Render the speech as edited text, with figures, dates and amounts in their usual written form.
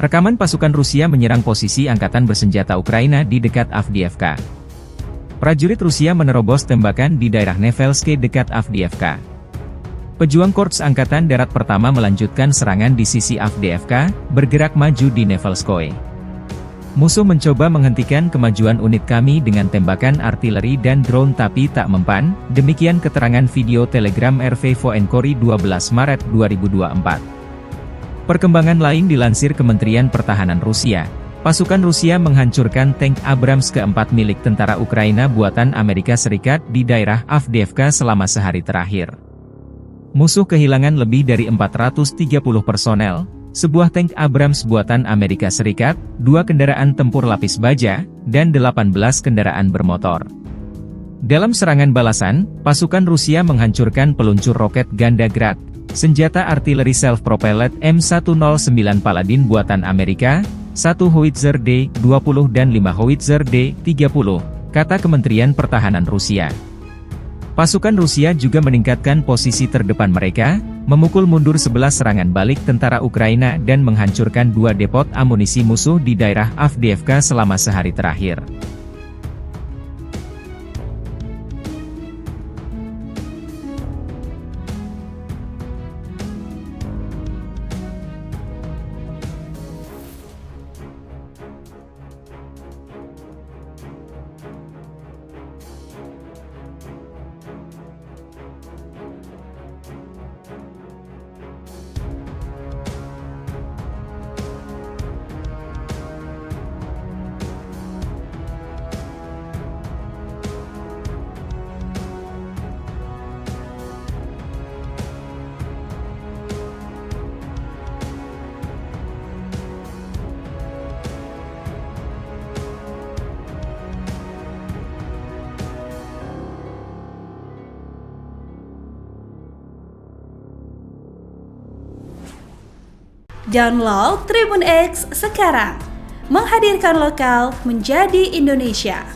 Rekaman pasukan Rusia menyerang posisi angkatan bersenjata Ukraina di dekat Avdiivka. Prajurit Rusia menerobos tembakan di daerah Nevelske dekat Avdiivka. Pejuang Korps Angkatan Darat Pertama melanjutkan serangan di sisi Avdiivka, bergerak maju di Nevelskoye. Musuh mencoba menghentikan kemajuan unit kami dengan tembakan artileri dan drone tapi tak mempan, demikian keterangan video Telegram RV Voenkory 12 Maret 2024. Perkembangan lain dilansir Kementerian Pertahanan Rusia. Pasukan Rusia menghancurkan tank Abrams keempat milik tentara Ukraina buatan Amerika Serikat di daerah Avdiivka selama sehari terakhir. Musuh kehilangan lebih dari 430 personel, sebuah tank Abrams buatan Amerika Serikat, 2 kendaraan tempur lapis baja, dan 18 kendaraan bermotor. Dalam serangan balasan, pasukan Rusia menghancurkan peluncur roket ganda Grad, senjata artileri self-propelled M109 Paladin buatan Amerika, 1 Howitzer D-20 dan 5 Howitzer D-30, kata Kementerian Pertahanan Rusia. Pasukan Rusia juga meningkatkan posisi terdepan mereka, memukul mundur 11 serangan balik tentara Ukraina dan menghancurkan 2 depot amunisi musuh di daerah Avdiivka selama sehari terakhir. Download Tribun X sekarang, menghadirkan lokal menjadi Indonesia.